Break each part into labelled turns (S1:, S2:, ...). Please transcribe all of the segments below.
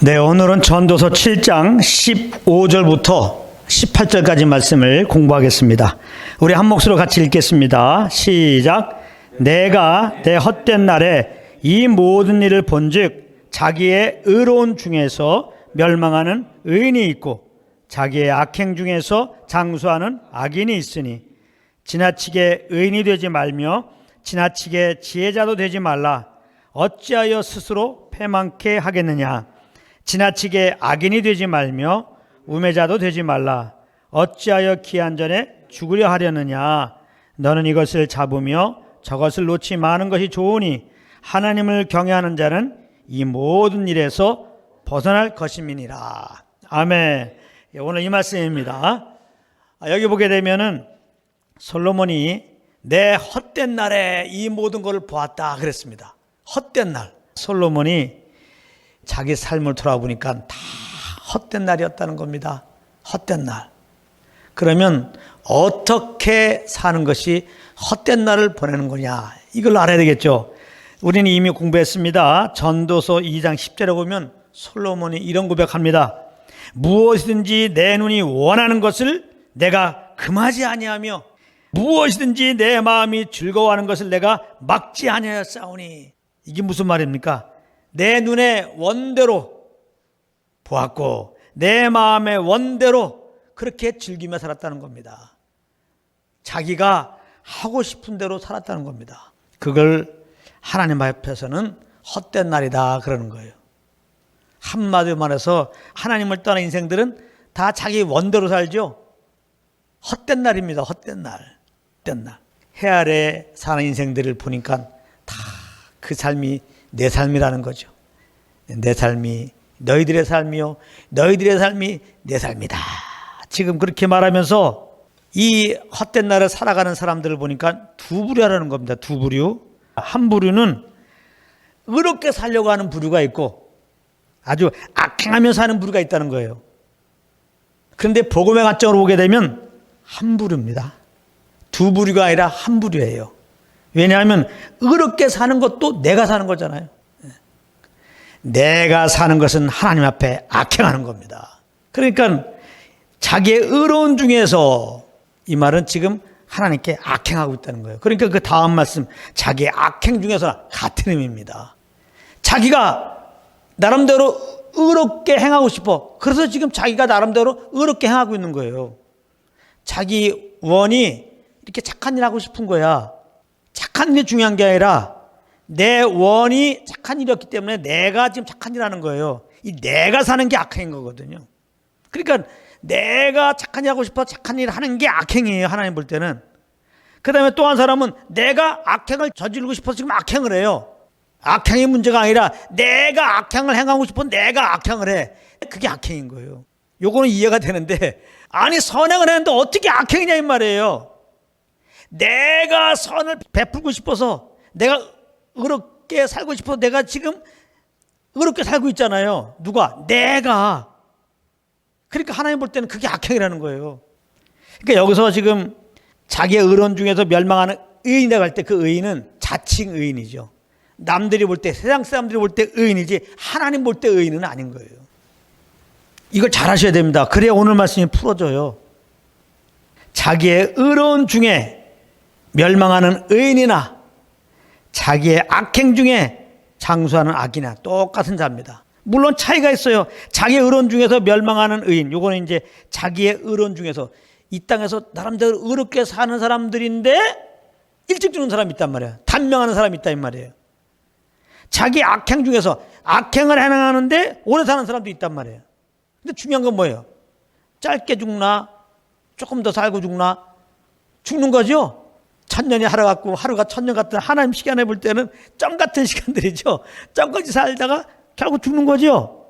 S1: 네, 오늘은 전도서 7장 15절부터 18절까지 말씀을 공부하겠습니다. 우리 한 몫으로 같이 읽겠습니다. 시작. 내가 내 헛된 날에 이 모든 일을 본즉 자기의 의로운 중에서 멸망하는 의인이 있고 자기의 악행 중에서 장수하는 악인이 있으니 지나치게 의인이 되지 말며 지나치게 지혜자도 되지 말라. 어찌하여 스스로 패망케 하겠느냐. 지나치게 악인이 되지 말며 우매자도 되지 말라. 어찌하여 기한 전에 죽으려 하려느냐. 너는 이것을 잡으며 저것을 놓지 마는 것이 좋으니 하나님을 경외하는 자는 이 모든 일에서 벗어날 것임이니라. 아멘. 오늘 이 말씀입니다. 여기 보게 되면은 솔로몬이 내 헛된 날에 이 모든 것을 보았다 그랬습니다. 헛된 날. 솔로몬이 자기 삶을 돌아보니까 다 헛된 날이었다는 겁니다. 헛된 날. 그러면 어떻게 사는 것이 헛된 날을 보내는 거냐, 이걸 알아야 되겠죠. 우리는 이미 공부했습니다. 전도서 2장 10절에 보면 솔로몬이 이런 고백합니다. 무엇이든지 내 눈이 원하는 것을 내가 금하지 아니하며 무엇이든지 내 마음이 즐거워하는 것을 내가 막지 아니하였사오니. 이게 무슨 말입니까? 내 눈의 원대로 보았고 내 마음의 원대로 그렇게 즐기며 살았다는 겁니다. 자기가 하고 싶은 대로 살았다는 겁니다. 그걸 하나님 앞에서는 헛된 날이다 그러는 거예요. 한마디로 말해서 하나님을 떠난 인생들은 다 자기 원대로 살죠. 헛된 날입니다. 헛된 날. 헛된 날. 해 아래 사는 인생들을 보니까 다 그 삶이 내 삶이라는 거죠. 내 삶이 너희들의 삶이요 너희들의 삶이 내 삶이다. 지금 그렇게 말하면서 이 헛된 날을 살아가는 사람들을 보니까 두 부류라는 겁니다. 두 부류. 한 부류는 의롭게 살려고 하는 부류가 있고 아주 악행하며 사는 부류가 있다는 거예요. 그런데 복음의 관점으로 보게 되면 한 부류입니다. 두 부류가 아니라 한 부류예요. 왜냐하면 의롭게 사는 것도 내가 사는 거잖아요. 내가 사는 것은 하나님 앞에 악행하는 겁니다. 그러니까 자기의 의로운 중에서, 이 말은 지금 하나님께 악행하고 있다는 거예요. 그러니까 그 다음 말씀, 자기의 악행 중에서 같은 의미입니다. 자기가 나름대로 의롭게 행하고 싶어. 그래서 지금 자기가 나름대로 의롭게 행하고 있는 거예요. 자기 원이 이렇게 착한 일 하고 싶은 거야. 착한 일이 중요한 게 아니라 내 원이 착한 일이었기 때문에 내가 지금 착한 일 하는 거예요. 이 내가 사는 게 악행인 거거든요. 그러니까 내가 착한 일 하고 싶어 착한 일 하는 게 악행이에요. 하나님 볼 때는. 그 다음에 또 한 사람은 내가 악행을 저지르고 싶어서 지금 악행을 해요. 악행이 문제가 아니라 내가 악행을 행하고 싶어 내가 악행을 해. 그게 악행인 거예요. 요거는 이해가 되는데, 아니 선행을 했는데 어떻게 악행이냐 이 말이에요. 내가 선을 베풀고 싶어서 내가 의롭게 살고 싶어서 내가 지금 의롭게 살고 있잖아요. 누가? 내가. 그러니까 하나님 볼 때는 그게 악행이라는 거예요. 그러니까 여기서 지금 자기의 의로운 중에서 멸망하는 의인이라고 할 때 그 의인은 자칭 의인이죠. 남들이 볼 때, 세상 사람들이 볼 때 의인이지 하나님 볼 때 의인은 아닌 거예요. 이걸 잘 하셔야 됩니다. 그래야 오늘 말씀이 풀어져요. 자기의 의로운 중에 멸망하는 의인이나 자기의 악행 중에 장수하는 악이나 똑같은 자입니다. 물론 차이가 있어요. 자기의 의로운 중에서 멸망하는 의인, 요거는 이제 자기의 의로운 중에서 이 땅에서 나름대로 의롭게 사는 사람들인데 일찍 죽는 사람이 있단 말이에요. 단명하는 사람이 있다 이 말이에요. 자기 악행 중에서 악행을 행하는데 오래 사는 사람도 있단 말이에요. 근데 중요한 건 뭐예요? 짧게 죽나 조금 더 살고 죽나? 죽는 거죠. 천년이 하루 같고 하루가 천년 같은 하나님 시간에 볼 때는 점 같은 시간들이죠. 점까지 살다가 결국 죽는 거죠.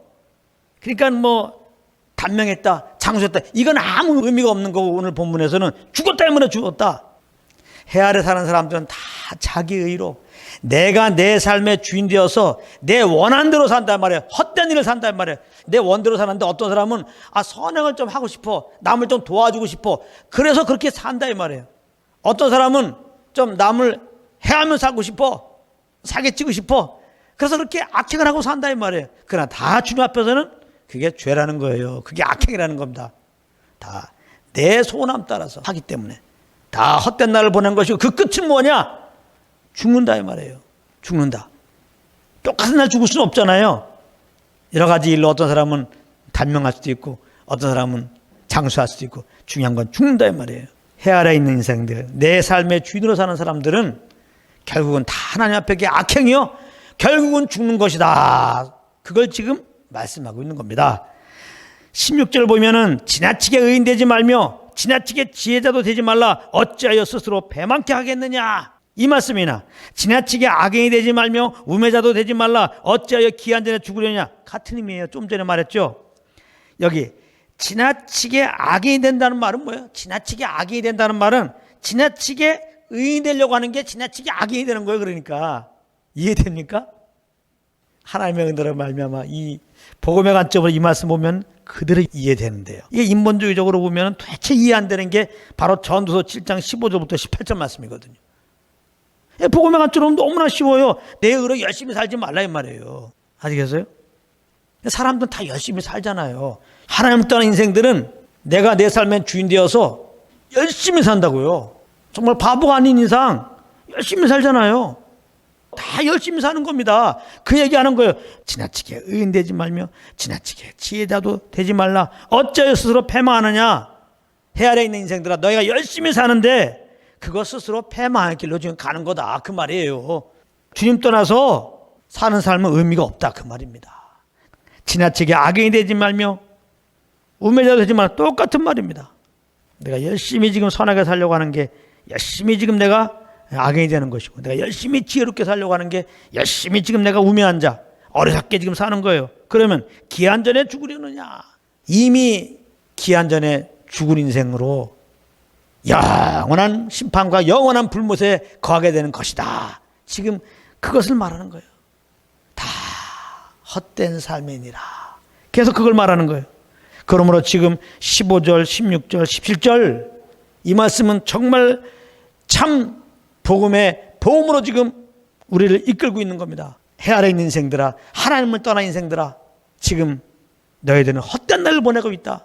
S1: 그러니까 뭐 단명했다, 장수했다, 이건 아무 의미가 없는 거고, 오늘 본문에서는 죽었다 때문에 죽었다. 해 아래 사는 사람들은 다 자기 의로 내가 내 삶의 주인 되어서 내 원한 대로 산단 말이에요. 헛된 일을 산단 말이에요. 내 원대로 사는데 어떤 사람은 선행을 좀 하고 싶어, 남을 좀 도와주고 싶어, 그래서 그렇게 산다 이 말이에요. 어떤 사람은 좀 남을 해하며 살고 싶어, 사기치고 싶어, 그래서 그렇게 악행을 하고 산다 이 말이에요. 그러나 다 주님 앞에서는 그게 죄라는 거예요. 그게 악행이라는 겁니다. 다 내 소원함 따라서 하기 때문에 다 헛된 날을 보낸 것이고 그 끝은 뭐냐? 죽는다 이 말이에요. 죽는다. 똑같은 날 죽을 수는 없잖아요. 여러 가지 일로 어떤 사람은 단명할 수도 있고 어떤 사람은 장수할 수도 있고 중요한 건 죽는다 이 말이에요. 해 아래 있는 인생들, 내 삶의 주인으로 사는 사람들은 결국은 다 하나님 앞에 악행이요 결국은 죽는 것이다. 그걸 지금 말씀하고 있는 겁니다. 16절 보면은 지나치게 의인되지 말며 지나치게 지혜자도 되지 말라. 어찌하여 스스로 배만케 하겠느냐. 이 말씀이나 지나치게 악인이 되지 말며 우매자도 되지 말라. 어찌하여 기한 전에 죽으려냐. 같은 의미예요. 좀 전에 말했죠. 여기 지나치게 악인이 된다는 말은 뭐예요? 지나치게 악인이 된다는 말은 지나치게 의인이 되려고 하는 게 지나치게 악인이 되는 거예요. 그러니까 이해됩니까? 하나님의 은혜로 말미암아 이 복음의 관점으로 이 말씀 보면 그대로 이해되는데요. 이게 인본주의적으로 보면 도대체 이해 안 되는 게 바로 전도서 7장 15절부터 18절 말씀이거든요. 복음의 관점으로 너무나 쉬워요. 내 의로 열심히 살지 말라 이 말이에요. 아시겠어요? 사람들은 다 열심히 살잖아요. 하나님 떠난 인생들은 내가 내 삶의 주인 되어서 열심히 산다고요. 정말 바보가 아닌 이상 열심히 살잖아요. 다 열심히 사는 겁니다. 그 얘기하는 거예요. 지나치게 의인되지 말며 지나치게 지혜자도 되지 말라. 어찌하여 스스로 패망하느냐. 해 아래 있는 인생들아 너희가 열심히 사는데 그거 스스로 패망할 길로 지금 가는 거다. 그 말이에요. 주님 떠나서 사는 삶은 의미가 없다. 그 말입니다. 지나치게 악인이 되지 말며 우매자도 되지 말라. 똑같은 말입니다. 내가 열심히 지금 선하게 살려고 하는 게 열심히 지금 내가 악인이 되는 것이고 내가 열심히 지혜롭게 살려고 하는 게 열심히 지금 내가 우매한 자 어리석게 지금 사는 거예요. 그러면 기한 전에 죽으려느냐. 이미 기한 전에 죽은 인생으로 영원한 심판과 영원한 불못에 거하게 되는 것이다. 지금 그것을 말하는 거예요. 다 헛된 삶이니라. 계속 그걸 말하는 거예요. 그러므로 지금 15절, 16절, 17절 이 말씀은 정말 참 복음의 보험으로 지금 우리를 이끌고 있는 겁니다. 해 아래 있는 인생들아 하나님을 떠난 인생들아 지금 너희들은 헛된 날을 보내고 있다.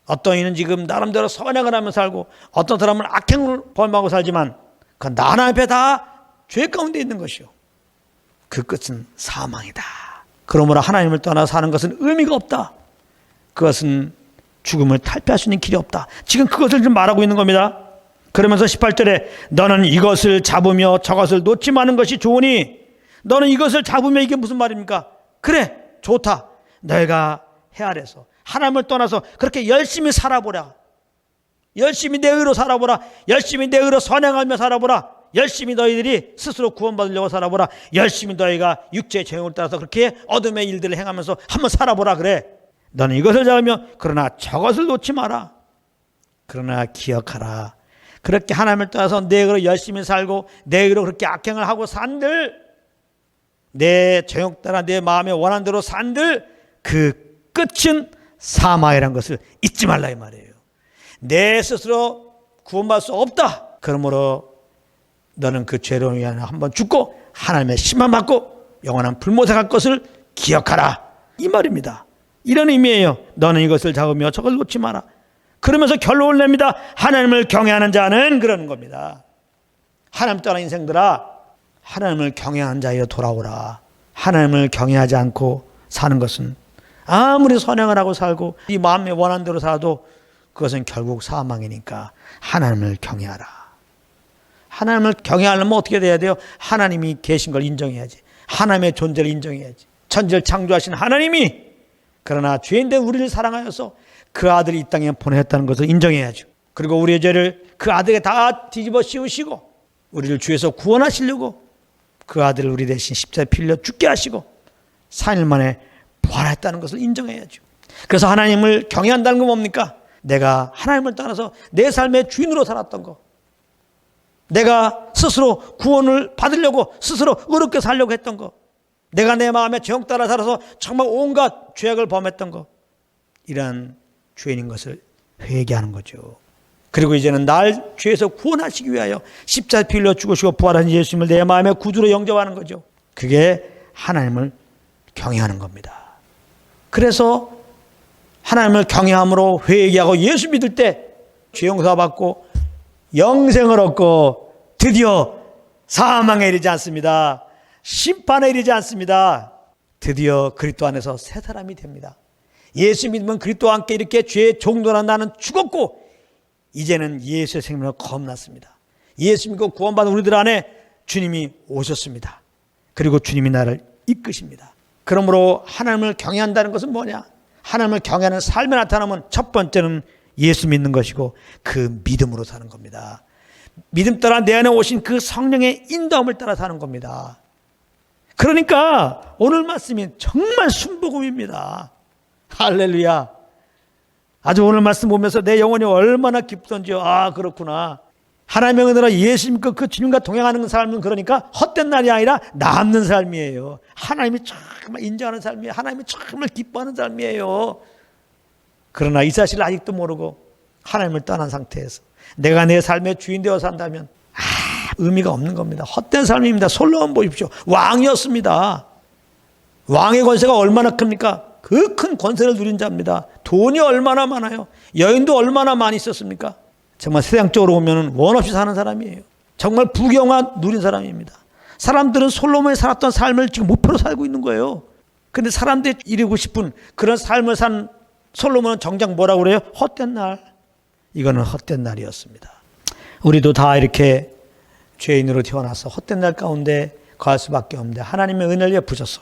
S1: 어떤 이는 지금 나름대로 선행을 하며 살고 어떤 사람은 악행을 범하고 살지만 그건 나 하나님 앞에 다 죄 가운데 있는 것이요 그 끝은 사망이다. 그러므로 하나님을 떠나 사는 것은 의미가 없다. 그것은 죽음을 탈피할 수 있는 길이 없다. 지금 그것을 좀 말하고 있는 겁니다. 그러면서 18절에 너는 이것을 잡으며 저것을 놓지 마는 것이 좋으니 너는 이것을 잡으면 이게 무슨 말입니까? 그래 좋다. 너희가 해 아래서 하나님을 떠나서 그렇게 열심히 살아보라. 열심히 내 의로 살아보라. 열심히 내 의로 선행하며 살아보라. 열심히 너희들이 스스로 구원받으려고 살아보라. 열심히 너희가 육체의 정욕을 따라서 그렇게 어둠의 일들을 행하면서 한번 살아보라. 그래 너는 이것을 잡으며 그러나 저것을 놓지 마라. 그러나 기억하라. 그렇게 하나님을 떠나서 내 의로 열심히 살고 내 의로 그렇게 악행을 하고 산들 내 정욕 따라 내 마음의 원하는 대로 산들 그 끝은 사망이라는 것을 잊지 말라 이 말이에요. 내 스스로 구원받을 수 없다. 그러므로 너는 그 죄로 위하여 한번 죽고 하나님의 심판 받고 영원한 불못에 갈 것을 기억하라 이 말입니다. 이런 의미예요. 너는 이것을 잡으며 저걸 놓지 마라. 그러면서 결론을 냅니다. 하나님을 경외하는 자는 그러는 겁니다. 하나님 떠난 인생들아 하나님을 경외하는 자여 돌아오라. 하나님을 경외하지 않고 사는 것은 아무리 선행을 하고 살고 이 마음에 원하는 대로 살아도 그것은 결국 사망이니까 하나님을 경외하라. 하나님을 경외하려면 어떻게 돼야 돼요? 하나님이 계신 걸 인정해야지. 하나님의 존재를 인정해야지. 천지를 창조하신 하나님이 그러나 죄인된 우리를 사랑하여서 그 아들이 이 땅에 보내셨다는 것을 인정해야죠. 그리고 우리의 죄를 그 아들에게 다 뒤집어 씌우시고 우리를 주에서 구원하시려고 그 아들을 우리 대신 십자가에 빌려 죽게 하시고 4일 만에 부활했다는 것을 인정해야죠. 그래서 하나님을 경외한다는 건 뭡니까? 내가 하나님을 따라서 내 삶의 주인으로 살았던 거, 내가 스스로 구원을 받으려고 스스로 의롭게 살려고 했던 거, 내가 내 마음의 정욕 따라 살아서 정말 온갖 죄악을 범했던 거, 이러한 죄인인 것을 회개하는 거죠. 그리고 이제는 날 죄에서 구원하시기 위하여 십자가에 빌려 죽으시고 부활하신 예수님을 내 마음의 구주로 영접하는 거죠. 그게 하나님을 경외하는 겁니다. 그래서 하나님을 경외함으로 회개하고 예수 믿을 때 죄 용서받고 영생을 얻고 드디어 사망에 이르지 않습니다. 심판에 이르지 않습니다. 드디어 그리스도 안에서 새 사람이 됩니다. 예수 믿으면 그리스도와 함께 이렇게 죄의 종노란 나는 죽었고 이제는 예수의 생명으로 거듭났습니다. 예수 믿고 구원받은 우리들 안에 주님이 오셨습니다. 그리고 주님이 나를 이끄십니다. 그러므로 하나님을 경외한다는 것은 뭐냐? 하나님을 경외하는 삶에 나타나면 첫 번째는 예수 믿는 것이고 그 믿음으로 사는 겁니다. 믿음 따라 내 안에 오신 그 성령의 인도함을 따라 사는 겁니다. 그러니까 오늘 말씀이 정말 순복음입니다. 할렐루야. 아주 오늘 말씀 보면서 내 영혼이 얼마나 기쁘던지요. 아, 그렇구나. 하나님의 은혜로 예수 믿고 그 주님과 동행하는 삶은 그러니까 헛된 날이 아니라 남는 삶이에요. 하나님이 정말 인정하는 삶이에요. 하나님이 정말 기뻐하는 삶이에요. 그러나 이 사실을 아직도 모르고 하나님을 떠난 상태에서 내가 내 삶의 주인 되어 산다면 의미가 없는 겁니다. 헛된 삶입니다. 솔로몬 보십시오. 왕이었습니다. 왕의 권세가 얼마나 큽니까? 그 큰 권세를 누린 자입니다. 돈이 얼마나 많아요. 여인도 얼마나 많이 있었습니까? 정말 세상적으로 보면 원 없이 사는 사람이에요. 정말 부경화 누린 사람입니다. 사람들은 솔로몬이 살았던 삶을 지금 목표로 살고 있는 거예요. 그런데 사람들이 이루고 싶은 그런 삶을 산 솔로몬은 정작 뭐라고 그래요? 헛된 날. 이거는 헛된 날이었습니다. 우리도 다 이렇게 죄인으로 태어나서 헛된 날 가운데 거할 수밖에 없는데 하나님의 은혜를 베푸셔서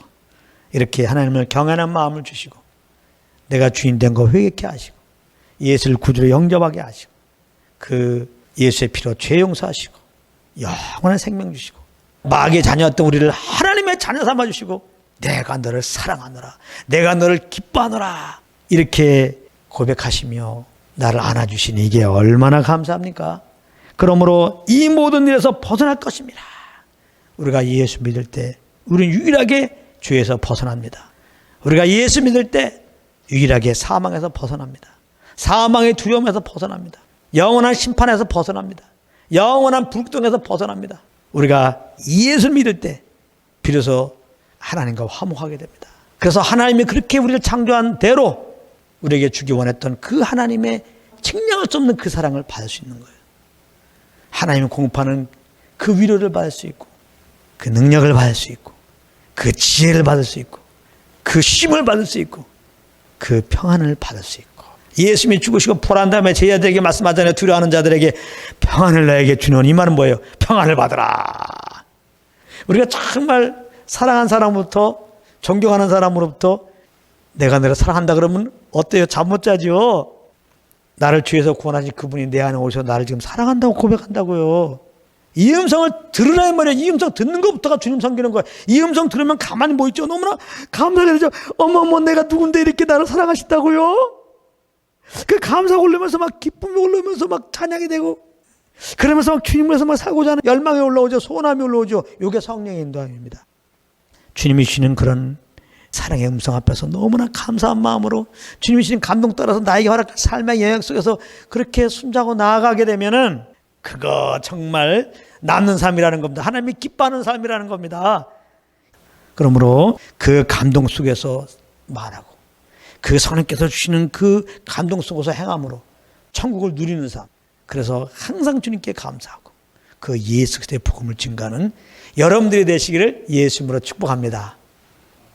S1: 이렇게 하나님을 경외하는 마음을 주시고 내가 주인 된 거 회개케 하시고 예수를 구주로 영접하게 하시고 그 예수의 피로 죄 용서하시고 영원한 생명 주시고 마귀의 자녀였던 우리를 하나님의 자녀 삼아 주시고 내가 너를 사랑하노라, 내가 너를 기뻐하노라 이렇게 고백하시며 나를 안아주시니 이게 얼마나 감사합니까? 그러므로 이 모든 일에서 벗어날 것입니다. 우리가 예수 믿을 때 우리는 유일하게 죄에서 벗어납니다. 우리가 예수 믿을 때 유일하게 사망에서 벗어납니다. 사망의 두려움에서 벗어납니다. 영원한 심판에서 벗어납니다. 영원한 불동에서 벗어납니다. 우리가 예수 믿을 때 비로소 하나님과 화목하게 됩니다. 그래서 하나님이 그렇게 우리를 창조한 대로 우리에게 주기 원했던 그 하나님의 측량할 수 없는 그 사랑을 받을 수 있는 거예요. 하나님이 공급하는 그 위로를 받을 수 있고 그 능력을 받을 수 있고 그 지혜를 받을 수 있고 그 쉼을 받을 수 있고 그 평안을 받을 수 있고 예수님이 죽으시고 부활한 다음에 제자들에게 말씀하잖아요. 두려워하는 자들에게 평안을 너에게 주노니 이 말은 뭐예요? 평안을 받으라. 우리가 정말 사랑한 사람부터 존경하는 사람으로부터 내가 너를 사랑한다 그러면 어때요? 잠 못 자죠? 나를 죄에서 구원하신 그분이 내 안에 오셔서 나를 지금 사랑한다고 고백한다고요. 이 음성을 들으라 말이에요. 이 음성 듣는 것부터가 주님 섬기는 거예요. 이 음성 들으면 가만히 뭐 있죠? 너무나 감사하게 되죠. 어머머 내가 누군데 이렇게 나를 사랑하신다고요? 그 감사가 올라오면서 막 기쁨이 올라오면서 막 찬양이 되고 그러면서 막 주님을 위해서 막 살고자 하는 열망이 올라오죠. 소원함이 올라오죠. 이게 성령의 인도함입니다. 주님이 주시는 그런 사랑의 음성 앞에서 너무나 감사한 마음으로 주님이 주신 감동 따라서 나에게 허락한 삶의 영역 속에서 그렇게 순종하고 나아가게 되면은 그거 정말 남는 삶이라는 겁니다. 하나님이 기뻐하는 삶이라는 겁니다. 그러므로 그 감동 속에서 말하고 그 성령께서 주시는 그 감동 속에서 행함으로 천국을 누리는 삶. 그래서 항상 주님께 감사하고 그 예수 그리스도의 복음을 증거하는 여러분들이 되시기를 예수 이름으로 축복합니다.